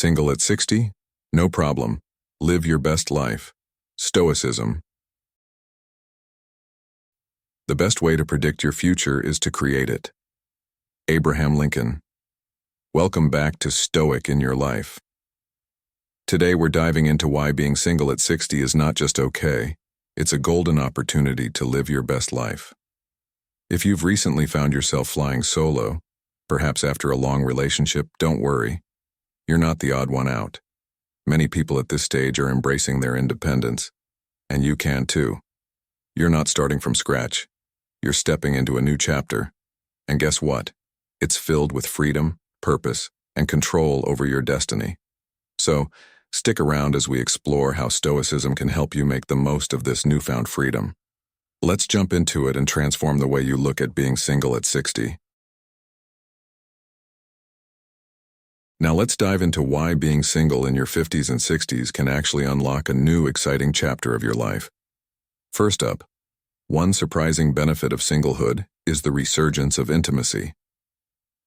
Single at 60? No problem. Live your best life. Stoicism. The best way to predict your future is to create it. Abraham Lincoln. Welcome back to Stoic in Your Life. Today we're diving into why being single at 60 is not just okay, it's a golden opportunity to live your best life. If you've recently found yourself flying solo, perhaps after a long relationship, don't worry. You're not the odd one out. Many people at this stage are embracing their independence, and you can too. You're not starting from scratch. You're stepping into a new chapter. And guess what? It's filled with freedom, purpose, and control over your destiny. So, stick around as we explore how Stoicism can help you make the most of this newfound freedom. Let's jump into it and transform the way you look at being single at 60. Now let's dive into why being single in your 50s and 60s can actually unlock a new exciting chapter of your life. First up, one surprising benefit of singlehood is the resurgence of intimacy.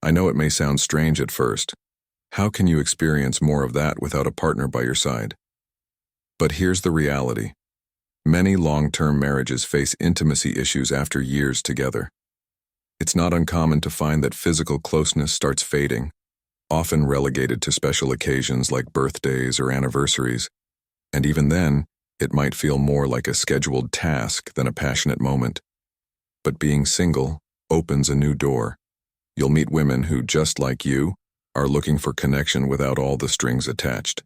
I know it may sound strange at first. How can you experience more of that without a partner by your side? But here's the reality. Many long-term marriages face intimacy issues after years together. It's not uncommon to find that physical closeness starts fading, often relegated to special occasions like birthdays or anniversaries, and even then, it might feel more like a scheduled task than a passionate moment. But being single opens a new door. You'll meet women who, just like you, are looking for connection without all the strings attached.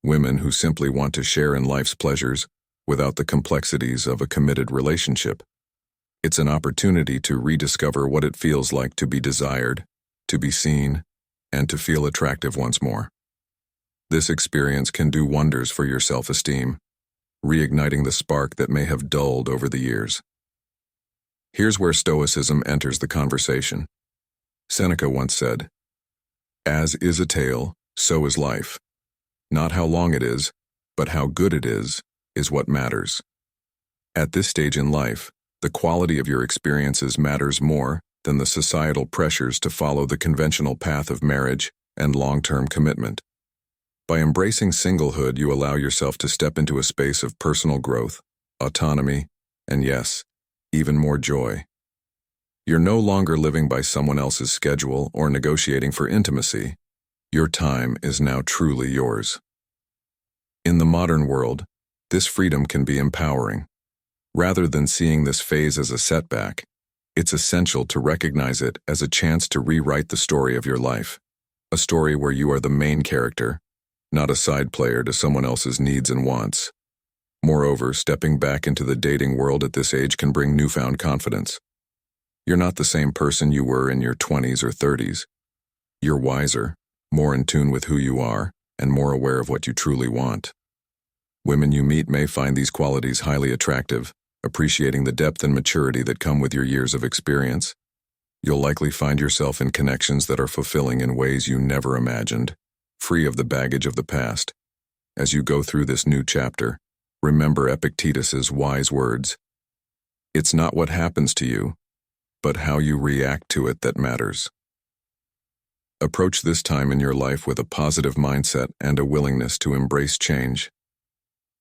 Women who simply want to share in life's pleasures without the complexities of a committed relationship. It's an opportunity to rediscover what it feels like to be desired, to be seen, and to feel attractive once more. This experience can do wonders for your self-esteem, reigniting the spark that may have dulled over the years. Here's where Stoicism enters the conversation. Seneca once said, "As is a tale, so is life. Not how long it is, but how good it is what matters." At this stage in life, the quality of your experiences matters more than the societal pressures to follow the conventional path of marriage and long-term commitment. By embracing singlehood, you allow yourself to step into a space of personal growth, autonomy, and yes, even more joy. You're no longer living by someone else's schedule or negotiating for intimacy. Your time is now truly yours. In the modern world, this freedom can be empowering. Rather than seeing this phase as a setback, it's essential to recognize it as a chance to rewrite the story of your life, a story where you are the main character, not a side player to someone else's needs and wants. Moreover, stepping back into the dating world at this age can bring newfound confidence. You're not the same person you were in your 20s or 30s. You're wiser, more in tune with who you are, and more aware of what you truly want. Women you meet may find these qualities highly attractive, appreciating the depth and maturity that come with your years of experience. You'll likely find yourself in connections that are fulfilling in ways you never imagined, free of the baggage of the past. As you go through this new chapter, remember Epictetus's wise words. It's not what happens to you, but how you react to it that matters. Approach this time in your life with a positive mindset and a willingness to embrace change.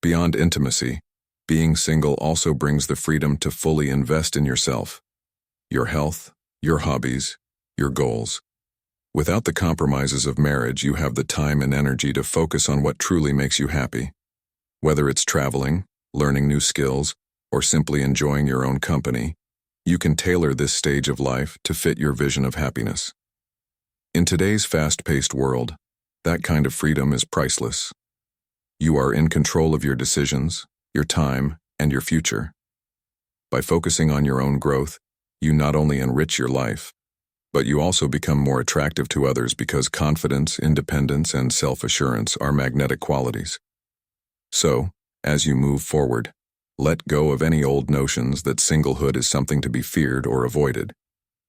Beyond intimacy, being single also brings the freedom to fully invest in yourself, your health, your hobbies, your goals. Without the compromises of marriage, you have the time and energy to focus on what truly makes you happy. Whether it's traveling, learning new skills, or simply enjoying your own company, you can tailor this stage of life to fit your vision of happiness. In today's fast-paced world, that kind of freedom is priceless. You are in control of your decisions, your time, and your future. By focusing on your own growth, you not only enrich your life, but you also become more attractive to others because confidence, independence, and self-assurance are magnetic qualities. So, as you move forward, let go of any old notions that singlehood is something to be feared or avoided.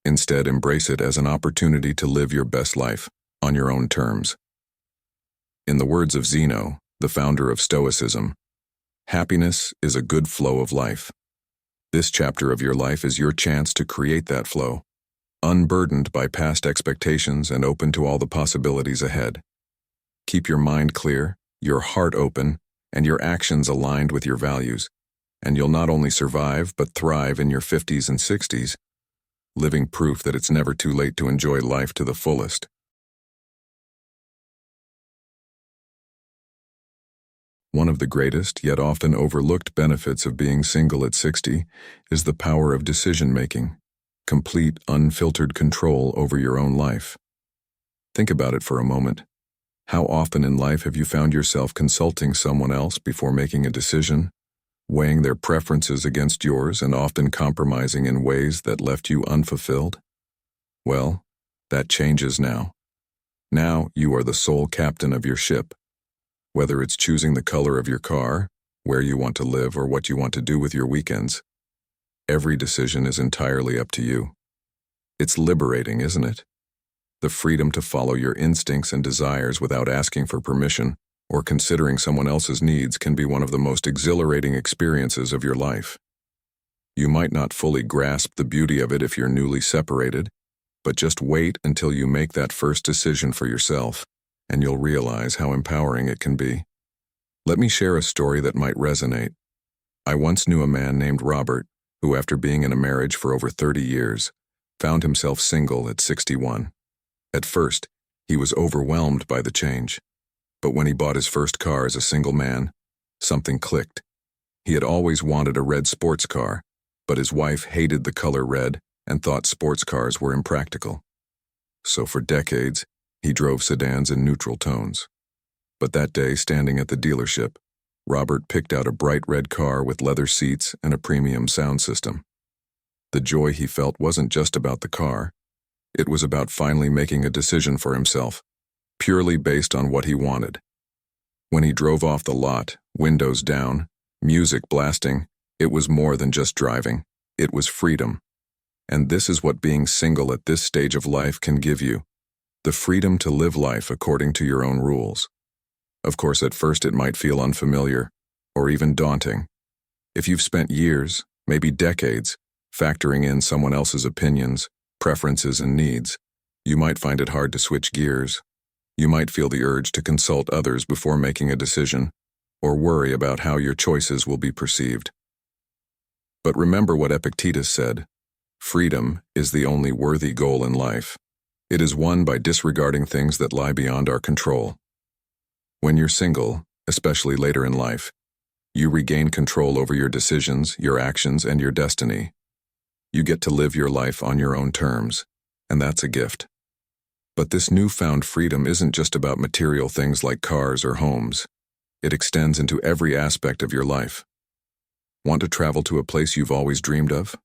Instead, embrace it as an opportunity to live your best life on your own terms. In the words of Zeno, the founder of Stoicism, happiness is a good flow of life. This chapter of your life is your chance to create that flow, unburdened by past expectations and open to all the possibilities ahead. Keep your mind clear, your heart open, and your actions aligned with your values, and you'll not only survive but thrive in your 50s and 60s, living proof that it's never too late to enjoy life to the fullest. One of the greatest, yet often overlooked benefits of being single at 60 is the power of decision-making, complete, unfiltered control over your own life. Think about it for a moment. How often in life have you found yourself consulting someone else before making a decision, weighing their preferences against yours and often compromising in ways that left you unfulfilled? Well, that changes now. Now you are the sole captain of your ship. Whether it's choosing the color of your car, where you want to live, or what you want to do with your weekends, every decision is entirely up to you. It's liberating, isn't it? The freedom to follow your instincts and desires without asking for permission or considering someone else's needs can be one of the most exhilarating experiences of your life. You might not fully grasp the beauty of it if you're newly separated, but just wait until you make that first decision for yourself, and you'll realize how empowering it can be. Let me share a story that might resonate. I once knew a man named Robert who, after being in a marriage for over 30 years, found himself single at 61. At first, he was overwhelmed by the change. But when he bought his first car as a single man, something clicked. He had always wanted a red sports car, but his wife hated the color red and thought sports cars were impractical. So for decades, he drove sedans in neutral tones. But that day, standing at the dealership, Robert picked out a bright red car with leather seats and a premium sound system. The joy he felt wasn't just about the car. It was about finally making a decision for himself, purely based on what he wanted. When he drove off the lot, windows down, music blasting, it was more than just driving. It was freedom. And this is what being single at this stage of life can give you: the freedom to live life according to your own rules. Of course, at first it might feel unfamiliar, or even daunting. If you've spent years, maybe decades, factoring in someone else's opinions, preferences, and needs, you might find it hard to switch gears. You might feel the urge to consult others before making a decision, or worry about how your choices will be perceived. But remember what Epictetus said: freedom is the only worthy goal in life. It is won by disregarding things that lie beyond our control. When you're single, especially later in life, you regain control over your decisions, your actions, and your destiny. You get to live your life on your own terms, and that's a gift. But this newfound freedom isn't just about material things like cars or homes. It extends into every aspect of your life. Want to travel to a place you've always dreamed of?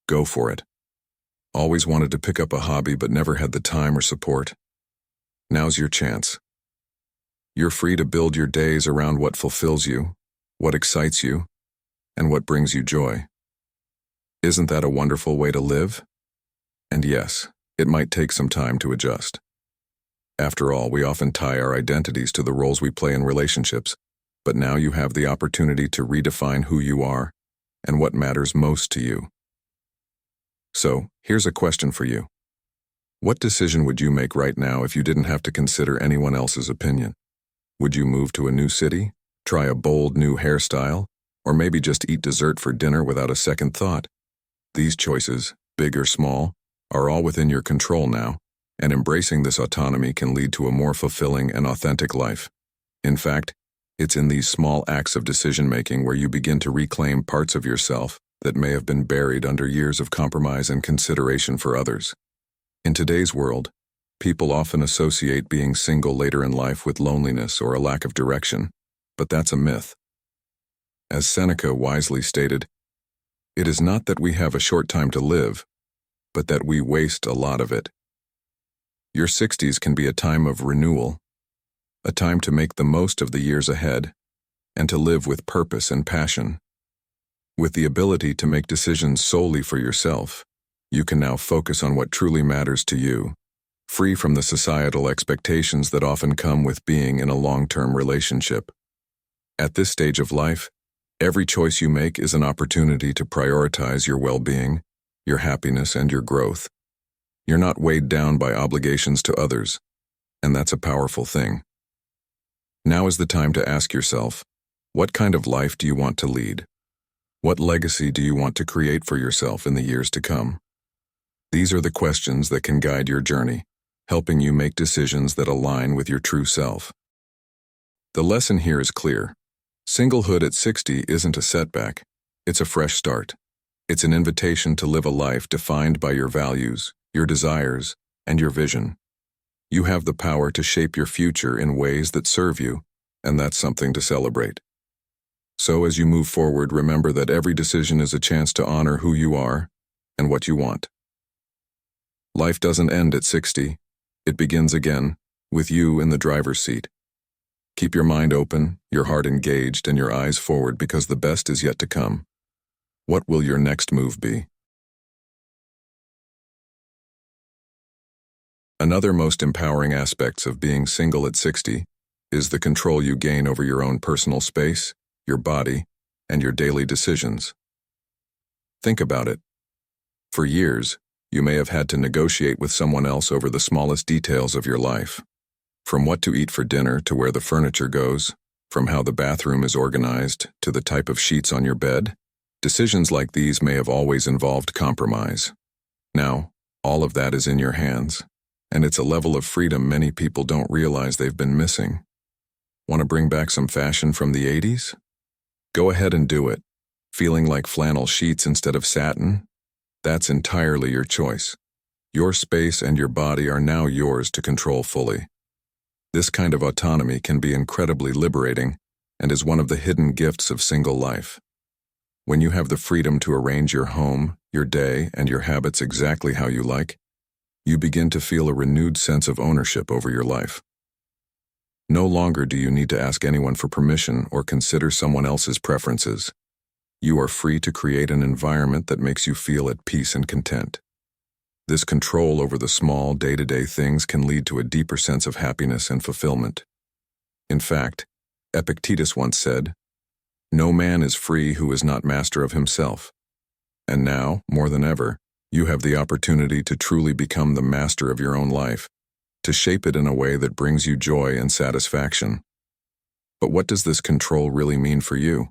Go for it. Always wanted to pick up a hobby but never had the time or support? Now's your chance. You're free to build your days around what fulfills you, what excites you, and what brings you joy. Isn't that a wonderful way to live? And yes, it might take some time to adjust. After all, we often tie our identities to the roles we play in relationships, but now you have the opportunity to redefine who you are and what matters most to you. So, here's a question for you. What decision would you make right now if you didn't have to consider anyone else's opinion? Would you move to a new city, try a bold new hairstyle, or maybe just eat dessert for dinner without a second thought? These choices, big or small, are all within your control now, and embracing this autonomy can lead to a more fulfilling and authentic life. In fact, it's in these small acts of decision-making where you begin to reclaim parts of yourself that may have been buried under years of compromise and consideration for others. In today's world, people often associate being single later in life with loneliness or a lack of direction, but that's a myth. As Seneca wisely stated, "It is not that we have a short time to live, but that we waste a lot of it." Your 60s can be a time of renewal, a time to make the most of the years ahead, and to live with purpose and passion. With the ability to make decisions solely for yourself, you can now focus on what truly matters to you, free from the societal expectations that often come with being in a long-term relationship. At this stage of life, every choice you make is an opportunity to prioritize your well-being, your happiness, and your growth. You're not weighed down by obligations to others, and that's a powerful thing. Now is the time to ask yourself, what kind of life do you want to lead? What legacy do you want to create for yourself in the years to come? These are the questions that can guide your journey, helping you make decisions that align with your true self. The lesson here is clear. Singlehood at 60 isn't a setback, it's a fresh start. It's an invitation to live a life defined by your values, your desires, and your vision. You have the power to shape your future in ways that serve you, and that's something to celebrate. So as you move forward, remember that every decision is a chance to honor who you are and what you want. Life doesn't end at 60. It begins again, with you in the driver's seat. Keep your mind open, your heart engaged, and your eyes forward because the best is yet to come. What will your next move be? Another most empowering aspects of being single at 60 is the control you gain over your own personal space, your body, and your daily decisions. Think about it. For years, you may have had to negotiate with someone else over the smallest details of your life. From what to eat for dinner to where the furniture goes, from how the bathroom is organized to the type of sheets on your bed, decisions like these may have always involved compromise. Now, all of that is in your hands, and it's a level of freedom many people don't realize they've been missing. Want to bring back some fashion from the 80s? Go ahead and do it. Feeling like flannel sheets instead of satin? That's entirely your choice. Your space and your body are now yours to control fully. This kind of autonomy can be incredibly liberating and is one of the hidden gifts of single life. When you have the freedom to arrange your home, your day, and your habits exactly how you like, you begin to feel a renewed sense of ownership over your life. No longer do you need to ask anyone for permission or consider someone else's preferences. You are free to create an environment that makes you feel at peace and content. This control over the small, day-to-day things can lead to a deeper sense of happiness and fulfillment. In fact, Epictetus once said, "No man is free who is not master of himself." And now, more than ever, you have the opportunity to truly become the master of your own life, to shape it in a way that brings you joy and satisfaction. But what does this control really mean for you?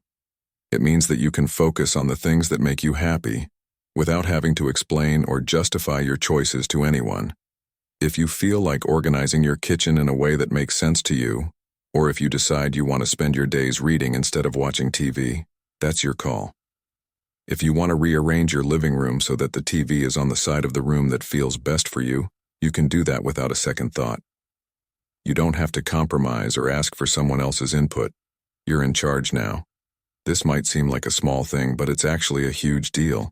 It means that you can focus on the things that make you happy, without having to explain or justify your choices to anyone. If you feel like organizing your kitchen in a way that makes sense to you, or if you decide you want to spend your days reading instead of watching TV, that's your call. If you want to rearrange your living room so that the TV is on the side of the room that feels best for you, you can do that without a second thought. You don't have to compromise or ask for someone else's input. You're in charge now. This might seem like a small thing, but it's actually a huge deal.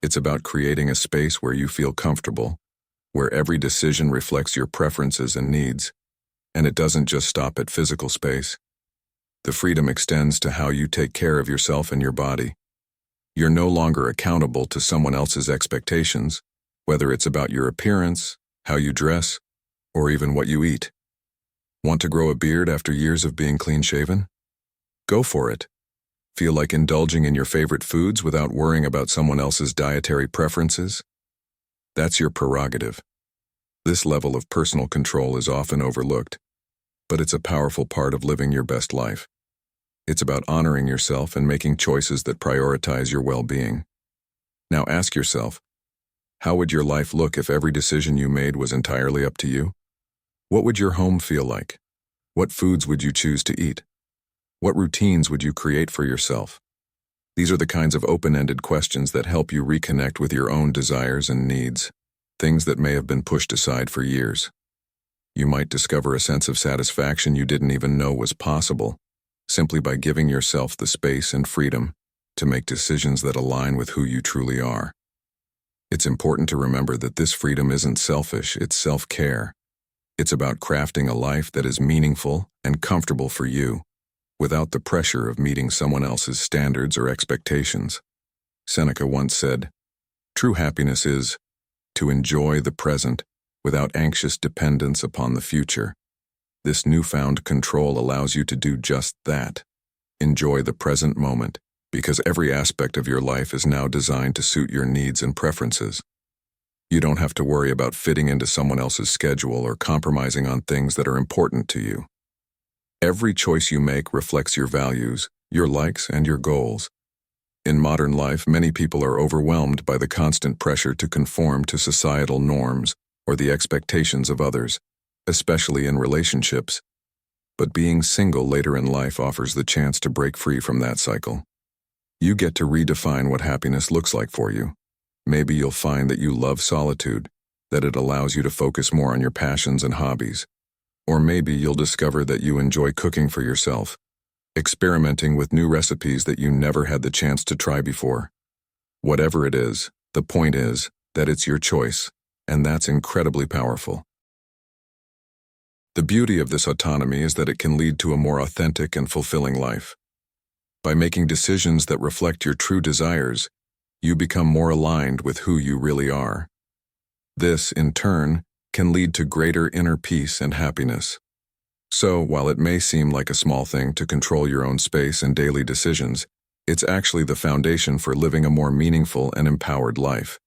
It's about creating a space where you feel comfortable, where every decision reflects your preferences and needs, and it doesn't just stop at physical space. The freedom extends to how you take care of yourself and your body. You're no longer accountable to someone else's expectations, whether it's about your appearance, how you dress, or even what you eat. Want to grow a beard after years of being clean-shaven? Go for it. Feel like indulging in your favorite foods without worrying about someone else's dietary preferences? That's your prerogative. This level of personal control is often overlooked, but it's a powerful part of living your best life. It's about honoring yourself and making choices that prioritize your well-being. Now ask yourself, how would your life look if every decision you made was entirely up to you? What would your home feel like? What foods would you choose to eat? What routines would you create for yourself? These are the kinds of open-ended questions that help you reconnect with your own desires and needs, things that may have been pushed aside for years. You might discover a sense of satisfaction you didn't even know was possible, simply by giving yourself the space and freedom to make decisions that align with who you truly are. It's important to remember that this freedom isn't selfish, it's self-care. It's about crafting a life that is meaningful and comfortable for you, without the pressure of meeting someone else's standards or expectations. Seneca once said, "True happiness is to enjoy the present without anxious dependence upon the future." This newfound control allows you to do just that. Enjoy the present moment, because every aspect of your life is now designed to suit your needs and preferences. You don't have to worry about fitting into someone else's schedule or compromising on things that are important to you. Every choice you make reflects your values, your likes, and your goals. In modern life, many people are overwhelmed by the constant pressure to conform to societal norms or the expectations of others, especially in relationships. But being single later in life offers the chance to break free from that cycle. You get to redefine what happiness looks like for you. Maybe you'll find that you love solitude, that it allows you to focus more on your passions and hobbies. Or maybe you'll discover that you enjoy cooking for yourself, experimenting with new recipes that you never had the chance to try before. Whatever it is, the point is that it's your choice, and that's incredibly powerful. The beauty of this autonomy is that it can lead to a more authentic and fulfilling life. By making decisions that reflect your true desires, you become more aligned with who you really are. This, in turn, can lead to greater inner peace and happiness. So, while it may seem like a small thing to control your own space and daily decisions, it's actually the foundation for living a more meaningful and empowered life.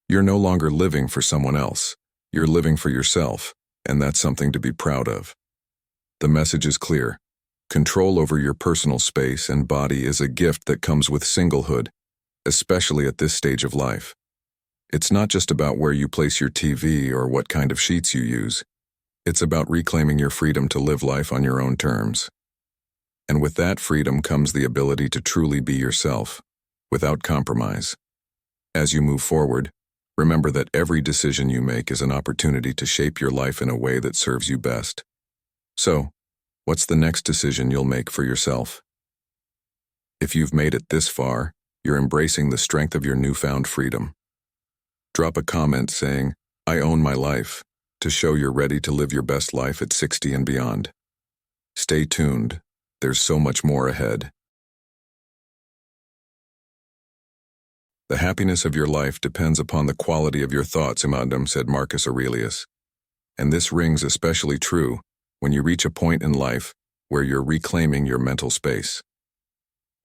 You're no longer living for someone else. You're living for yourself, and that's something to be proud of. The message is clear. Control over your personal space and body is a gift that comes with singlehood, especially at this stage of life. It's not just about where you place your TV or what kind of sheets you use. It's about reclaiming your freedom to live life on your own terms. And with that freedom comes the ability to truly be yourself, without compromise. As you move forward, remember that every decision you make is an opportunity to shape your life in a way that serves you best. So, what's the next decision you'll make for yourself? If you've made it this far, you're embracing the strength of your newfound freedom. Drop a comment saying, "I own my life," to show you're ready to live your best life at 60 and beyond. Stay tuned. There's so much more ahead. The happiness of your life depends upon the quality of your thoughts, said Marcus Aurelius. And this rings especially true when you reach a point in life where you're reclaiming your mental space.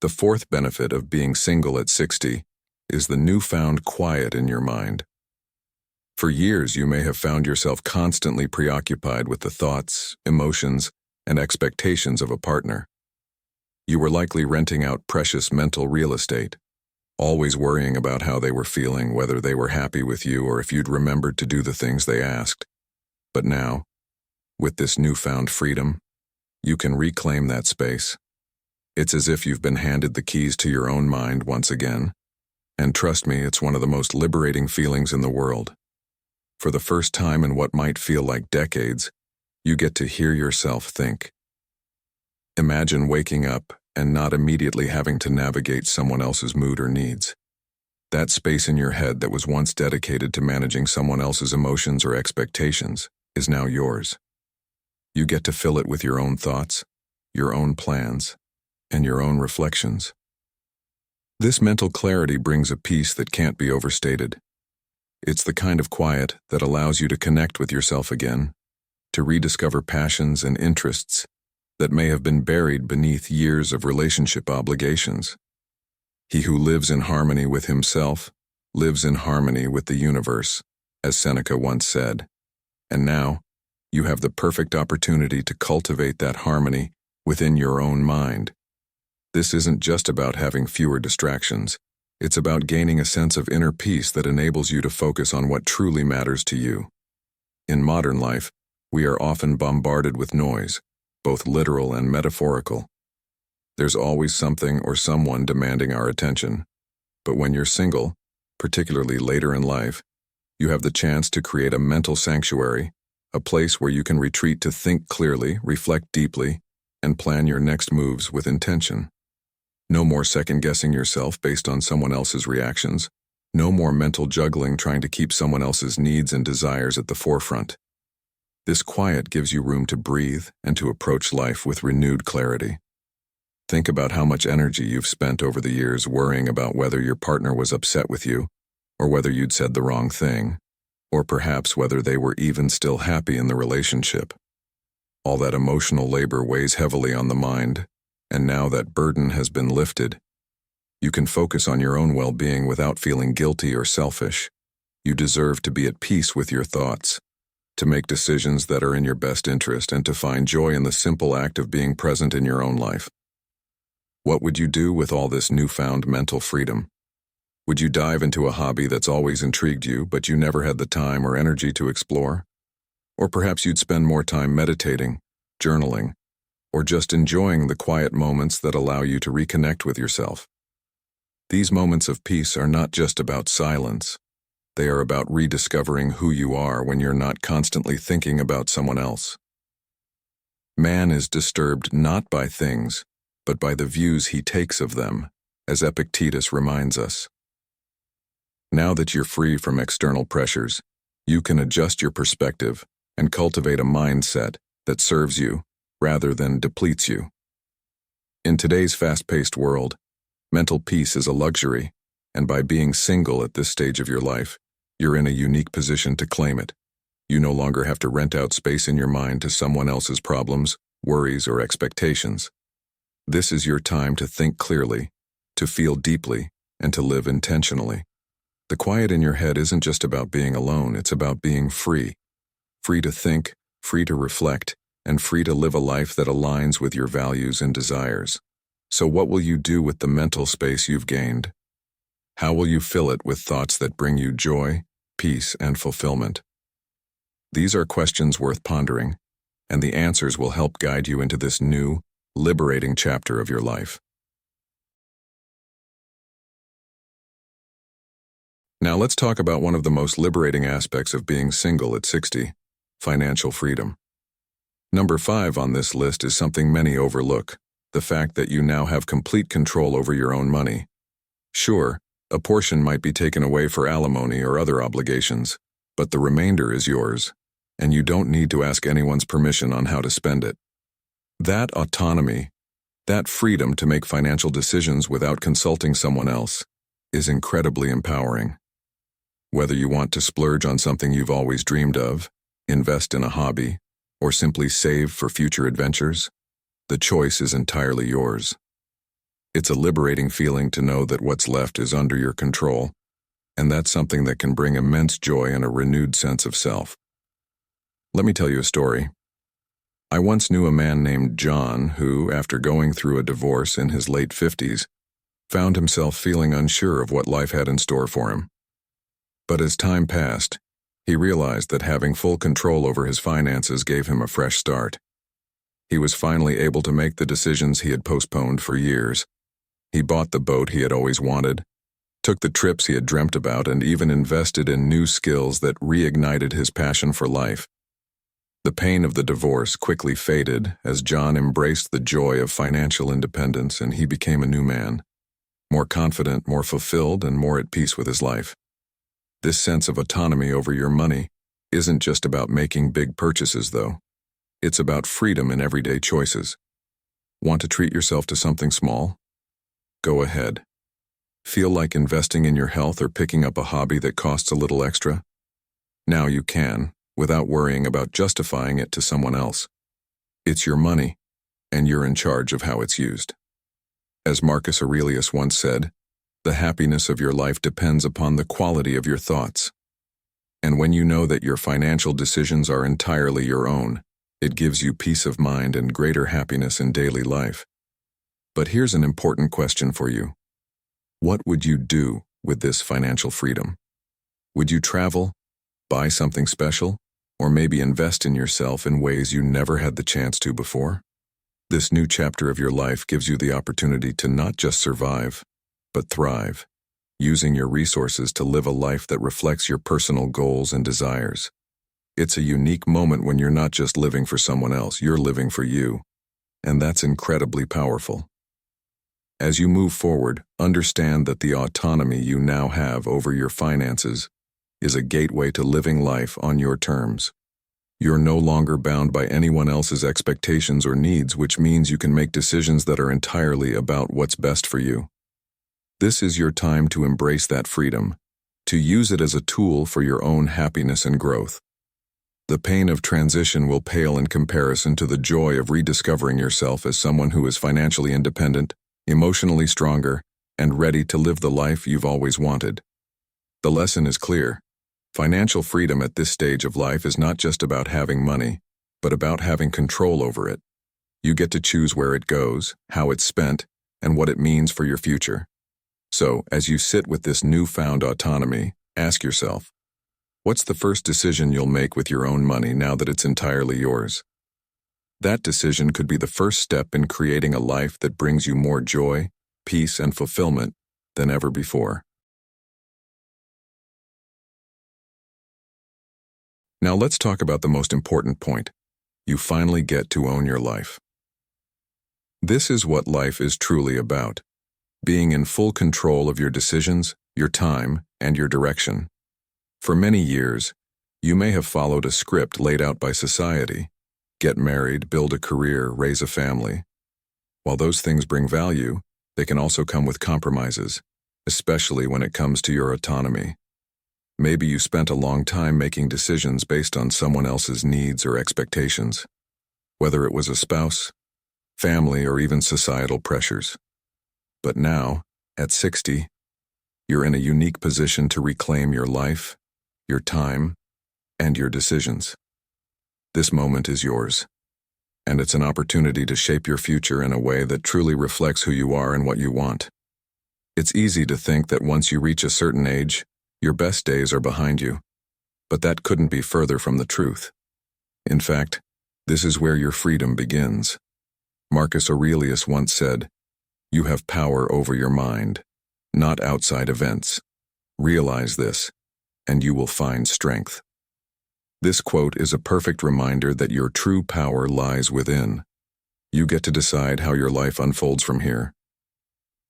The fourth benefit of being single at 60 is the newfound quiet in your mind. For years, you may have found yourself constantly preoccupied with the thoughts, emotions, and expectations of a partner. You were likely renting out precious mental real estate, always worrying about how they were feeling, whether they were happy with you or if you'd remembered to do the things they asked. But now, with this newfound freedom, you can reclaim that space. It's as if you've been handed the keys to your own mind once again. And trust me, it's one of the most liberating feelings in the world. For the first time in what might feel like decades, you get to hear yourself think. Imagine waking up and not immediately having to navigate someone else's mood or needs. That space in your head that was once dedicated to managing someone else's emotions or expectations is now yours. You get to fill it with your own thoughts, your own plans, and your own reflections. This mental clarity brings a peace that can't be overstated. It's the kind of quiet that allows you to connect with yourself again, to rediscover passions and interests that may have been buried beneath years of relationship obligations. He who lives in harmony with himself lives in harmony with the universe, as Seneca once said. And now, you have the perfect opportunity to cultivate that harmony within your own mind. This isn't just about having fewer distractions. It's about gaining a sense of inner peace that enables you to focus on what truly matters to you. In modern life, we are often bombarded with noise, both literal and metaphorical. There's always something or someone demanding our attention. But when you're single, particularly later in life, you have the chance to create a mental sanctuary, a place where you can retreat to think clearly, reflect deeply, and plan your next moves with intention. No more second-guessing yourself based on someone else's reactions. No more mental juggling trying to keep someone else's needs and desires at the forefront. This quiet gives you room to breathe and to approach life with renewed clarity. Think about how much energy you've spent over the years worrying about whether your partner was upset with you, or whether you'd said the wrong thing, or perhaps whether they were even still happy in the relationship. All that emotional labor weighs heavily on the mind, and now that burden has been lifted, you can focus on your own well-being without feeling guilty or selfish. You deserve to be at peace with your thoughts, to make decisions that are in your best interest, and to find joy in the simple act of being present in your own life. What would you do with all this newfound mental freedom? Would you dive into a hobby that's always intrigued you, but you never had the time or energy to explore? Or perhaps you'd spend more time meditating, journaling, or just enjoying the quiet moments that allow you to reconnect with yourself. These moments of peace are not just about silence. They are about rediscovering who you are when you're not constantly thinking about someone else. Man is disturbed not by things, but by the views he takes of them, as Epictetus reminds us. Now that you're free from external pressures, you can adjust your perspective and cultivate a mindset that serves you rather than depletes you. In today's fast-paced world, mental peace is a luxury, and by being single at this stage of your life, you're in a unique position to claim it. You no longer have to rent out space in your mind to someone else's problems, worries, or expectations. This is your time to think clearly, to feel deeply, and to live intentionally. The quiet in your head isn't just about being alone, it's about being free. Free to think, free to reflect, and free to live a life that aligns with your values and desires. So what will you do with the mental space you've gained? How will you fill it with thoughts that bring you joy, peace, and fulfillment? These are questions worth pondering, and the answers will help guide you into this new, liberating chapter of your life. Now let's talk about one of the most liberating aspects of being single at 60, financial freedom. Number 5 on this list is something many overlook, the fact that you now have complete control over your own money. Sure, a portion might be taken away for alimony or other obligations, but the remainder is yours, and you don't need to ask anyone's permission on how to spend it. That autonomy, that freedom to make financial decisions without consulting someone else, is incredibly empowering. Whether you want to splurge on something you've always dreamed of, invest in a hobby, or simply save for future adventures, the choice is entirely yours. It's a liberating feeling to know that what's left is under your control, and that's something that can bring immense joy and a renewed sense of self. Let me tell you a story. I once knew a man named John who, after going through a divorce in his late 50s, found himself feeling unsure of what life had in store for him. But as time passed, he realized that having full control over his finances gave him a fresh start. He was finally able to make the decisions he had postponed for years. He bought the boat he had always wanted, took the trips he had dreamt about, and even invested in new skills that reignited his passion for life. The pain of the divorce quickly faded as John embraced the joy of financial independence, and he became a new man, more confident, more fulfilled, and more at peace with his life. This sense of autonomy over your money isn't just about making big purchases, though. It's about freedom in everyday choices. Want to treat yourself to something small? Go ahead. Feel like investing in your health or picking up a hobby that costs a little extra? Now you can, without worrying about justifying it to someone else. It's your money, and you're in charge of how it's used. As Marcus Aurelius once said, the happiness of your life depends upon the quality of your thoughts. And when you know that your financial decisions are entirely your own, it gives you peace of mind and greater happiness in daily life. But here's an important question for you. What would you do with this financial freedom? Would you travel, buy something special, or maybe invest in yourself in ways you never had the chance to before? This new chapter of your life gives you the opportunity to not just survive, but thrive, using your resources to live a life that reflects your personal goals and desires. It's a unique moment when you're not just living for someone else, you're living for you, and that's incredibly powerful. As you move forward, understand that the autonomy you now have over your finances is a gateway to living life on your terms. You're no longer bound by anyone else's expectations or needs, which means you can make decisions that are entirely about what's best for you. This is your time to embrace that freedom, to use it as a tool for your own happiness and growth. The pain of transition will pale in comparison to the joy of rediscovering yourself as someone who is financially independent, emotionally stronger, and ready to live the life you've always wanted. The lesson is clear. Financial freedom at this stage of life is not just about having money, but about having control over it. You get to choose where it goes, how it's spent, and what it means for your future. So, as you sit with this newfound autonomy, ask yourself, what's the first decision you'll make with your own money now that it's entirely yours? That decision could be the first step in creating a life that brings you more joy, peace, and fulfillment than ever before. Now let's talk about the most important point. You finally get to own your life. This is what life is truly about. Being in full control of your decisions, your time, and your direction. For many years, you may have followed a script laid out by society. Get married, build a career, raise a family. While those things bring value, they can also come with compromises, especially when it comes to your autonomy. Maybe you spent a long time making decisions based on someone else's needs or expectations, whether it was a spouse, family, or even societal pressures. But now, at 60, you're in a unique position to reclaim your life, your time, and your decisions. This moment is yours, and it's an opportunity to shape your future in a way that truly reflects who you are and what you want. It's easy to think that once you reach a certain age, your best days are behind you, but that couldn't be further from the truth. In fact, this is where your freedom begins. Marcus Aurelius once said, "You have power over your mind, not outside events. Realize this, and you will find strength." This quote is a perfect reminder that your true power lies within. You get to decide how your life unfolds from here.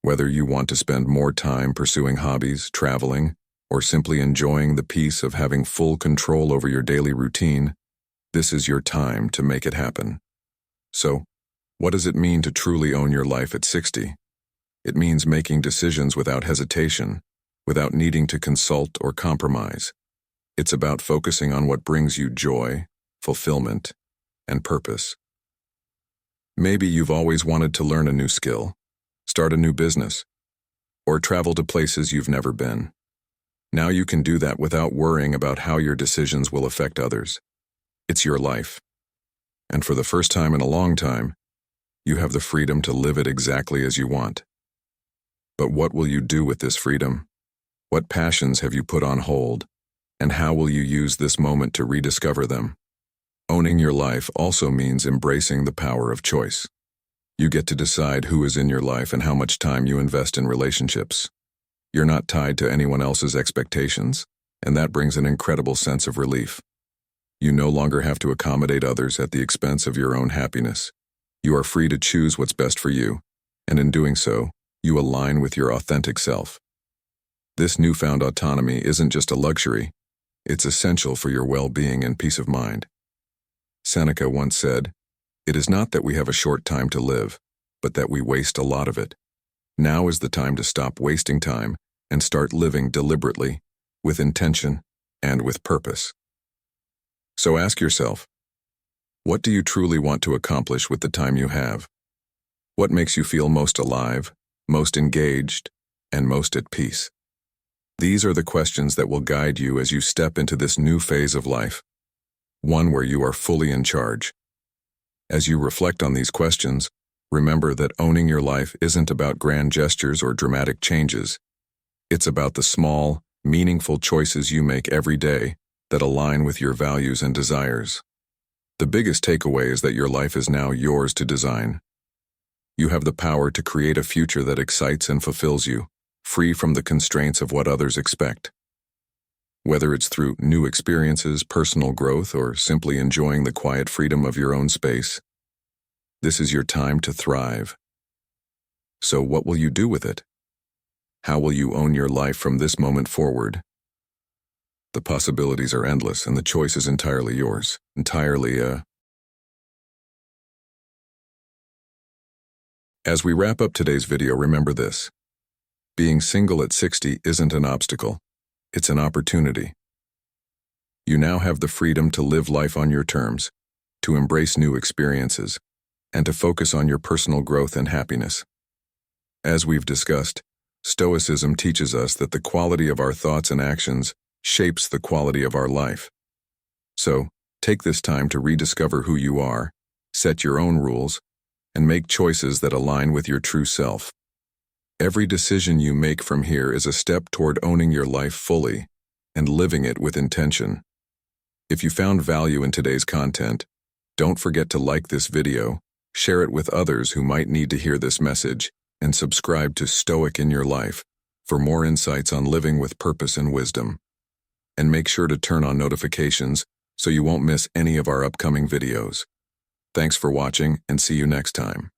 Whether you want to spend more time pursuing hobbies, traveling, or simply enjoying the peace of having full control over your daily routine, this is your time to make it happen. So, what does it mean to truly own your life at 60? It means making decisions without hesitation, without needing to consult or compromise. It's about focusing on what brings you joy, fulfillment, and purpose. Maybe you've always wanted to learn a new skill, start a new business, or travel to places you've never been. Now you can do that without worrying about how your decisions will affect others. It's your life. And for the first time in a long time, you have the freedom to live it exactly as you want. But what will you do with this freedom? What passions have you put on hold? And how will you use this moment to rediscover them? Owning your life also means embracing the power of choice. You get to decide who is in your life and how much time you invest in relationships. You're not tied to anyone else's expectations, and that brings an incredible sense of relief. You no longer have to accommodate others at the expense of your own happiness. You are free to choose what's best for you, and in doing so, you align with your authentic self. This newfound autonomy isn't just a luxury, it's essential for your well-being and peace of mind. Seneca once said, "It is not that we have a short time to live, but that we waste a lot of it." Now is the time to stop wasting time and start living deliberately, with intention, and with purpose. So ask yourself, what do you truly want to accomplish with the time you have? What makes you feel most alive, most engaged, and most at peace? These are the questions that will guide you as you step into this new phase of life, one where you are fully in charge. As you reflect on these questions, remember that owning your life isn't about grand gestures or dramatic changes. It's about the small, meaningful choices you make every day that align with your values and desires. The biggest takeaway is that your life is now yours to design. You have the power to create a future that excites and fulfills you, free from the constraints of what others expect. Whether it's through new experiences, personal growth, or simply enjoying the quiet freedom of your own space, this is your time to thrive. So what will you do with it? How will you own your life from this moment forward? The possibilities are endless, and the choice is entirely yours. As we wrap up today's video, remember this. Being single at 60 isn't an obstacle. It's an opportunity. You now have the freedom to live life on your terms, to embrace new experiences, and to focus on your personal growth and happiness. As we've discussed, Stoicism teaches us that the quality of our thoughts and actions shapes the quality of our life. So, take this time to rediscover who you are, set your own rules, and make choices that align with your true self. Every decision you make from here is a step toward owning your life fully and living it with intention. If you found value in today's content, don't forget to like this video, share it with others who might need to hear this message, and subscribe to Stoic in Your Life for more insights on living with purpose and wisdom. And make sure to turn on notifications so you won't miss any of our upcoming videos. Thanks for watching, and see you next time.